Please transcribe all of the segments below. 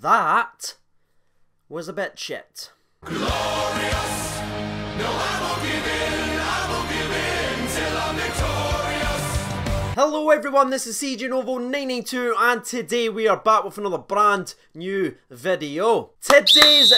that was a bit shit. Glorious. No, I won't give in till I'm victorious. Hello everyone, this is CJ Novo 992 and today we are back with another brand new video. Today's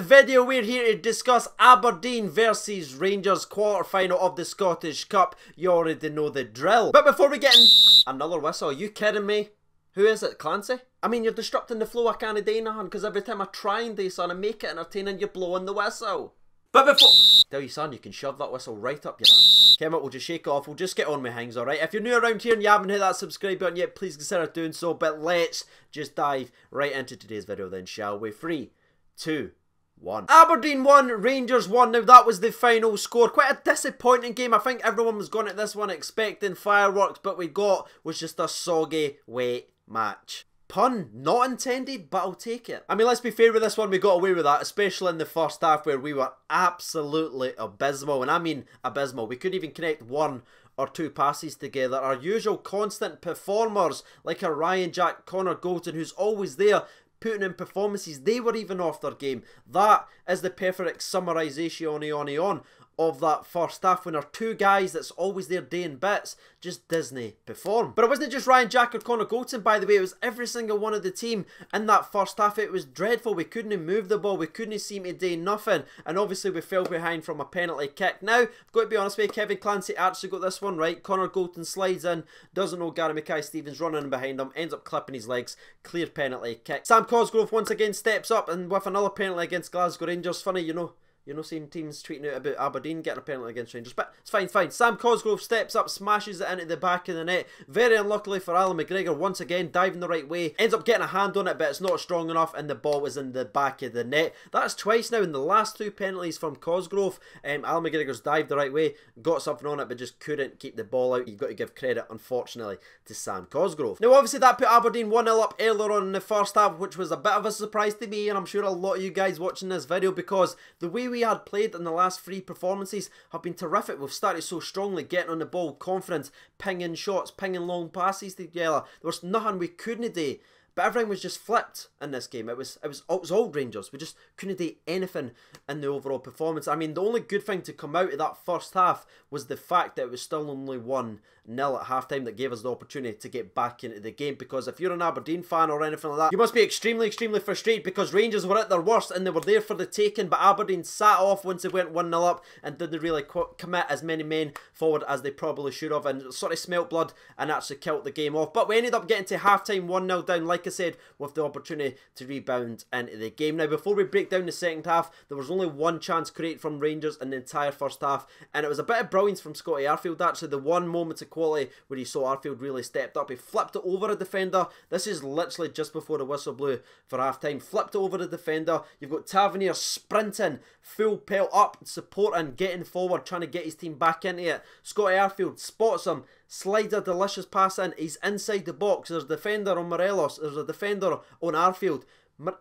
video we're here to discuss Aberdeen versus Rangers quarter-final of the Scottish Cup. You already know the drill. But before we get in, another whistle, are you kidding me? Who is it, Clancy? I mean, you're disrupting the flow, I can't do nothing, because every time I try and do son and make it entertaining, you're blowing the whistle. But before... Tell you son, you can shove that whistle right up your ass. Okay, we'll just shake it off, we'll just get on with things, alright? If you're new around here and you haven't hit that subscribe button yet, please consider doing so, but let's just dive right into today's video then, shall we? 3, 2, 1. Aberdeen 1, Rangers 1. Now that was the final score. Quite a disappointing game. I think everyone was going at this one expecting fireworks, but we got was just a soggy, wet match. Pun not intended, but I'll take it. I mean, let's be fair with this one, we got away with that, especially in the first half where we were absolutely abysmal, and I mean abysmal. We couldn't even connect one or two passes together. Our usual constant performers like a Ryan Jack, Connor Golden, who's always there putting in performances, they were even off their game. That is the perfect summarisation of that first half, when our two guys that's always there doing bits just Disney perform. But it wasn't just Ryan Jack or Connor Golden, by the way, it was every single one of the team in that first half. It was dreadful. We couldn't move the ball, we couldn't seem to do nothing, and obviously we fell behind from a penalty kick. Now, I've got to be honest with you, Kevin Clancy actually got this one right. Connor Golden slides in, doesn't know Gary Mackay-Stevens running behind him, ends up clipping his legs, clear penalty kick. Sam Cosgrove once again steps up and with another penalty against Glasgow Rangers. Funny, you know seeing teams tweeting out about Aberdeen getting a penalty against Rangers, but it's fine. Sam Cosgrove steps up, smashes it into the back of the net. Very unluckily for Alan McGregor, once again diving the right way, ends up getting a hand on it, but it's not strong enough and the ball was in the back of the net. That's twice now in the last two penalties from Cosgrove. Alan McGregor's dived the right way, got something on it, but just couldn't keep the ball out. You've got to give credit, unfortunately, to Sam Cosgrove. Now obviously that put Aberdeen 1-0 up earlier on in the first half, which was a bit of a surprise to me, and I'm sure a lot of you guys watching this video, because the way we had played in the last three performances have been terrific. We've started so strongly, getting on the ball, confidence, pinging shots, pinging long passes together. There was nothing we couldn't do, but everything was just flipped in this game. It was all Rangers. We just couldn't do anything in the overall performance. I mean, the only good thing to come out of that first half was the fact that it was still only 1-0 at half-time that gave us the opportunity to get back into the game, because if you're an Aberdeen fan or anything like that, you must be extremely frustrated, because Rangers were at their worst and they were there for the taking, but Aberdeen sat off once they went 1-0 up and didn't really commit as many men forward as they probably should have, and sort of smelt blood and actually killed the game off. But we ended up getting to half-time 1-0 down, like I said, with the opportunity to rebound into the game. Now, before we break down the second half, there was only one chance created from Rangers in the entire first half, and it was a bit of brilliance from Scotty Arfield, actually. The one moment of quality where you saw Arfield really stepped up. He flipped it over a defender. This is literally just before the whistle blew for half-time. Flipped it over the defender. You've got Tavernier sprinting, full pelt up, supporting, getting forward, trying to get his team back into it. Scotty Arfield spots him, slides a delicious pass in. He's inside the box. There's a defender on Morelos. There's a defender on Arfield.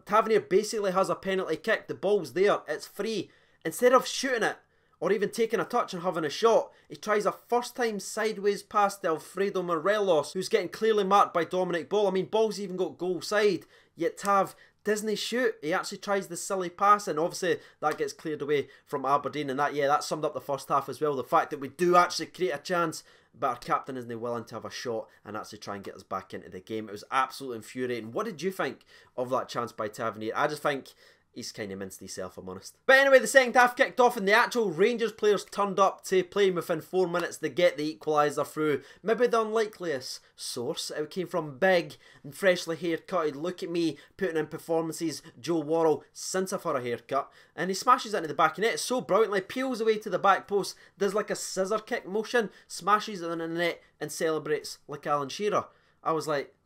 Tavernier basically has a penalty kick. The ball's there. It's free. Instead of shooting it, or even taking a touch and having a shot, he tries a first-time sideways pass to Alfredo Morelos, who's getting clearly marked by Dominic Ball. I mean, Ball's even got goal side, yet Tav doesn't shoot. He actually tries the silly pass, and obviously that gets cleared away from Aberdeen, and that summed up the first half as well. The fact that we do actually create a chance, but our captain isn't willing to have a shot and actually try and get us back into the game. It was absolutely infuriating. What did you think of that chance by Tavernier? I just think he's kind of minced himself, I'm honest. But anyway, the second half kicked off and the actual Rangers players turned up to play within 4 minutes to get the equaliser through. Maybe the unlikeliest source. It came from big and freshly haircutted, look at me, putting in performances, Joe Worrall, since I've had a haircut. And he smashes into the back of the net so brilliantly, peels away to the back post, does like a scissor kick motion, smashes it in the net and celebrates like Alan Shearer. I was like,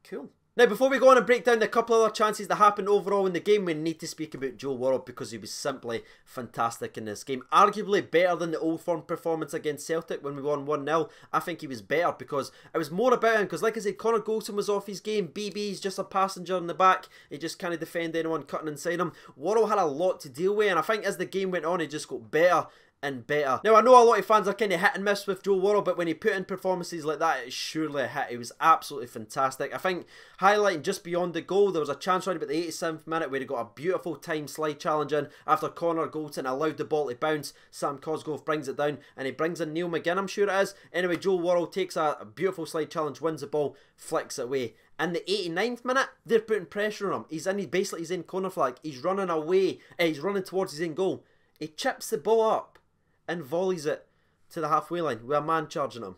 cool. Now, before we go on and break down the couple other chances that happened overall in the game, we need to speak about Joe Worrall, because he was simply fantastic in this game. Arguably better than the Old Firm performance against Celtic when we won 1-0. I think he was better because it was more about him, because like I said, Connor Golden was off his game. BB's just a passenger in the back. He just can't defend anyone cutting inside him. Worrall had a lot to deal with, and I think as the game went on, he just got better and better. Now, I know a lot of fans are kind of hit and miss with Joe Worrall, but when he put in performances like that, it's surely a hit. He was absolutely fantastic. I think highlighting just beyond the goal, there was a chance right about the 87th minute where he got a beautiful time slide challenge in after Connor Goldson allowed the ball to bounce. Sam Cosgrove brings it down and he brings in Neil McGinn, I'm sure it is. Anyway, Joe Worrall takes a beautiful slide challenge, wins the ball, flicks it away. In the 89th minute, they're putting pressure on him. He's in basically his own corner flag. He's running away. He's running towards his own goal. He chips the ball up and volleys it to the halfway line with a man charging him.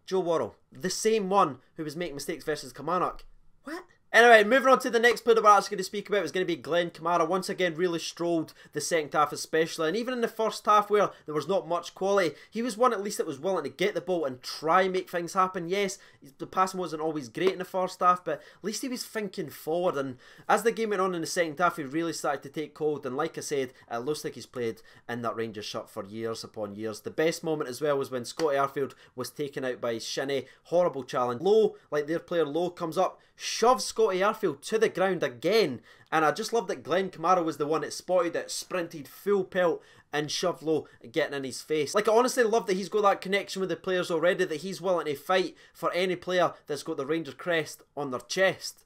Joe Worrall, the same one who was making mistakes versus Kilmarnock. What? Anyway, moving on to the next player that we're actually going to speak about is going to be Glenn Kamara. Once again, really strolled the second half especially. And even in the first half where there was not much quality, he was one at least that was willing to get the ball and try and make things happen. Yes, the passing wasn't always great in the first half, but at least he was thinking forward. And as the game went on in the second half, he really started to take hold. And like I said, it looks like he's played in that Rangers shirt for years upon years. The best moment as well was when Scotty Arfield was taken out by Shinnie. Horrible challenge. Lowe, like their player Lowe, comes up, shoves Scotty Arfield to the ground again, and I just love that Glenn Kamara was the one that spotted it, sprinted full pelt and shoved Lowe, getting in his face. Like, I honestly love that he's got that connection with the players already, that he's willing to fight for any player that's got the Rangers crest on their chest.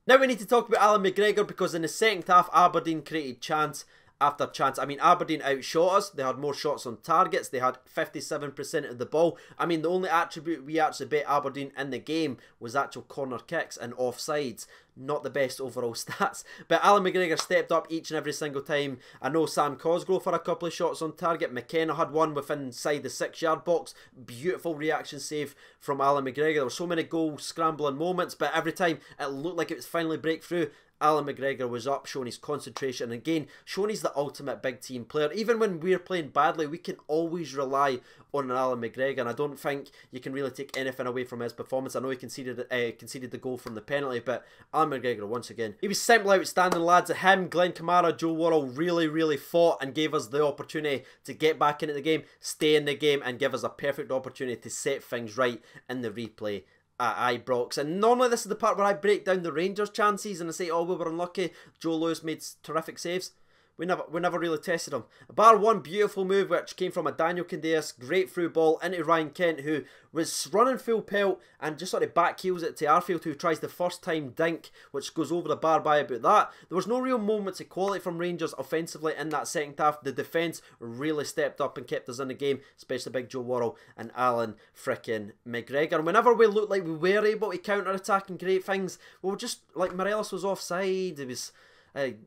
Now we need to talk about Alan McGregor, because in the second half Aberdeen created chance after chance. I mean, Aberdeen outshot us. They had more shots on targets. They had 57% of the ball. I mean, the only attribute we actually bet Aberdeen in the game was actual corner kicks and offsides. Not the best overall stats. But Alan McGregor stepped up each and every single time. I know Sam Cosgrove had a couple of shots on target. McKenna had one within inside the 6-yard box. Beautiful reaction save from Alan McGregor. There were so many goal scrambling moments, but every time it looked like it was finally breakthrough, Alan McGregor was up, showing his concentration, and again, showing he's the ultimate big team player. Even when we're playing badly, we can always rely on an Alan McGregor, and I don't think you can really take anything away from his performance. I know he conceded the goal from the penalty, but Alan McGregor, once again, he was simply outstanding, lads. Him, Glenn Kamara, Joe Worrall really fought and gave us the opportunity to get back into the game, stay in the game, and give us a perfect opportunity to set things right in the replay at Ibrox. And normally this is the part where I break down the Rangers chances and I say, oh, we were unlucky, Joe Lewis made terrific saves. We never really tested him. Bar one beautiful move which came from a Daniel Candeias, great through ball into Ryan Kent, who was running full pelt and just sort of back heels it to Arfield, who tries the first time dink, which goes over the bar by about that. There was no real moments of quality from Rangers offensively in that second half. The defence really stepped up and kept us in the game, especially big Joe Worrall and Alan frickin' McGregor. And whenever we looked like we were able to counter-attack and create things, we were just, like, Morelos was offside, it was...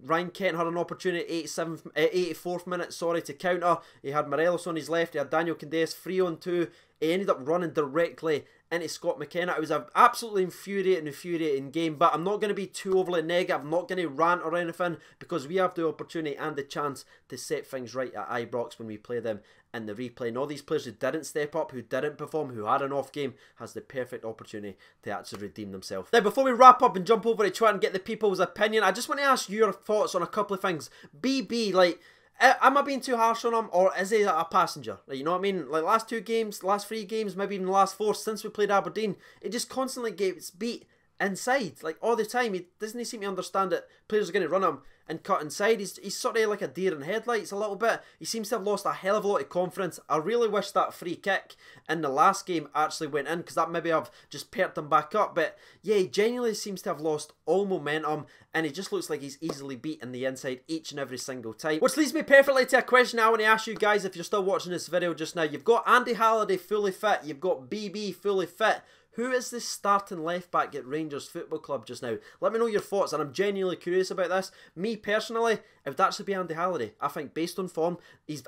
Ryan Kent had an opportunity 84th minute, to counter. He had Morelos on his left, he had Daniel Candeias 3-on-2. He ended up running directly into Scott McKenna. It was an absolutely infuriating game, but I'm not going to be too overly negative. I'm not going to rant or anything, because we have the opportunity and the chance to set things right at Ibrox when we play them in the replay. And all these players who didn't step up, who didn't perform, who had an off game, has the perfect opportunity to actually redeem themselves. Now, before we wrap up and jump over to Twitter and get the people's opinion, I just want to ask your thoughts on a couple of things. BB, like, am I being too harsh on him, or is he a passenger? Like, you know what I mean? Like, last 2 games, last 3 games, maybe even the last 4 since we played Aberdeen, it just constantly gets beat inside, like, all the time. He doesn't seem to understand that players are going to run him and cut inside. He's sort of like a deer in headlights a little bit. He seems to have lost a hell of a lot of confidence. I really wish that free kick in the last game actually went in, because that maybe have just perked him back up. But yeah, he genuinely seems to have lost all momentum, and he just looks like he's easily beat in the inside each and every single time. Which leads me perfectly to a question I want to ask you guys if you're still watching this video just now. You've got Andy Halliday fully fit, you've got BB fully fit. Who is the starting left back at Rangers Football Club just now? Let me know your thoughts, and I'm genuinely curious about this. Me personally, it would actually be Andy Halliday. I think based on form,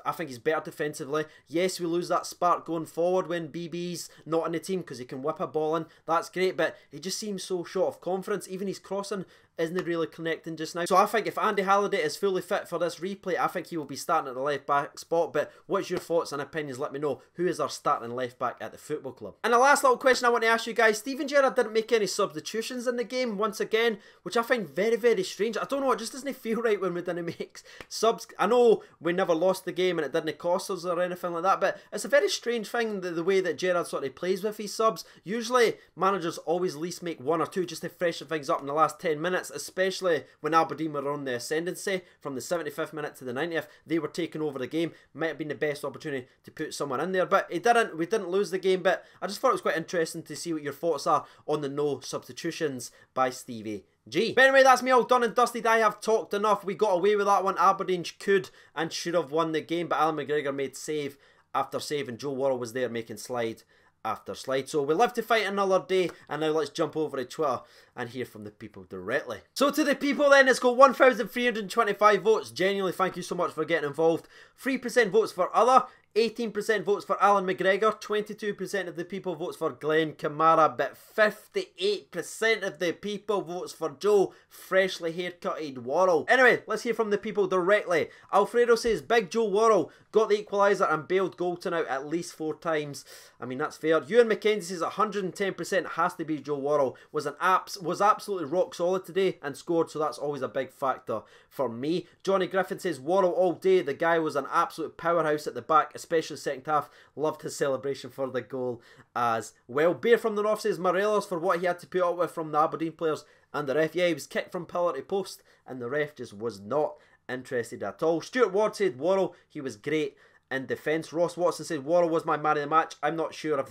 I think he's better defensively. Yes, we lose that spark going forward when BB's not in the team, because he can whip a ball in. That's great, but he just seems so short of confidence. Even his crossing isn't really connecting just now. So I think if Andy Halliday is fully fit for this replay, I think he will be starting at the left back spot. But what's your thoughts and opinions? Let me know. Who is our starting left back at the football club? And the last little question I want to ask you guys, Steven Gerrard didn't make any substitutions in the game once again, which I find very strange. I don't know, it just doesn't feel right when we didn't make subs. I know we never lost the game and it didn't cost us or anything like that, but it's a very strange thing, the way that Gerrard sort of plays with his subs. Usually managers always at least make 1 or 2 just to freshen things up in the last 10 minutes. minutes, especially when Aberdeen were on the ascendancy from the 75th minute to the 90th. They were taking over the game. Might have been the best opportunity to put someone in there, but it didn't. We didn't lose the game, but I just thought it was quite interesting to see what your thoughts are on the no substitutions by Stevie G. But anyway, that's me all done and dusted. I have talked enough. We got away with that one. Aberdeen could and should have won the game, but Alan McGregor made save after save, and Joe Worrall was there making slide after slide. So we live to fight another day, and now let's jump over to Twitter and hear from the people directly. So to the people then, it's got 1,325 votes. Genuinely, thank you so much for getting involved. 3% votes for other, 18% votes for Alan McGregor, 22% of the people votes for Glenn Kamara, but 58% of the people votes for Joe freshly haircutted Worrall. Anyway, let's hear from the people directly. Alfredo says, Big Joe Worrall got the equaliser and bailed Goulton out at least 4 times. I mean, that's fair. Ewan McKenzie says 110% has to be Joe Worrall. Was absolutely rock solid today and scored, so that's always a big factor for me. Johnny Griffin says Worrall all day. The guy was an absolute powerhouse at the back, especially second half. Loved his celebration for the goal as well. Bear from the North says Morelos for what he had to put up with from the Aberdeen players and the ref. Yeah, he was kicked from pillar to post and the ref just was not interested at all. Stuart Ward said Worrall, he was great in defence. Ross Watson said Worrall was my man of the match. I'm not sure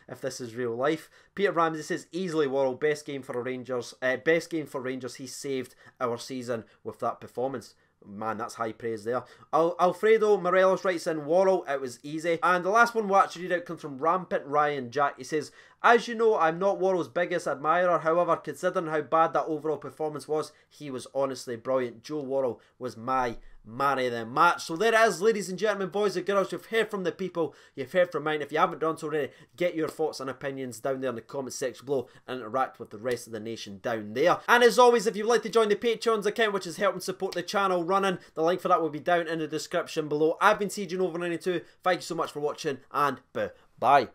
if this is real life. Peter Ramsey says easily Worrall, best game for Rangers. Best game for Rangers. He saved our season with that performance. Man, that's high praise there. Alfredo Morelos writes in Worrall, it was easy. And the last one we'll actually read out comes from Rampant Ryan Jack. He says, as you know, I'm not Worrall's biggest admirer. However, considering how bad that overall performance was, he was honestly brilliant. Joe Worrall was my man of the match. So there it is, ladies and gentlemen, boys and girls. You've heard from the people, you've heard from mine. If you haven't done so already, get your thoughts and opinions down there in the comment section below and interact with the rest of the nation down there. And as always, if you'd like to join the Patreon's account, which is helping support the channel running, the link for that will be down in the description below. I've been CJ Over92. Thank you so much for watching, and bye.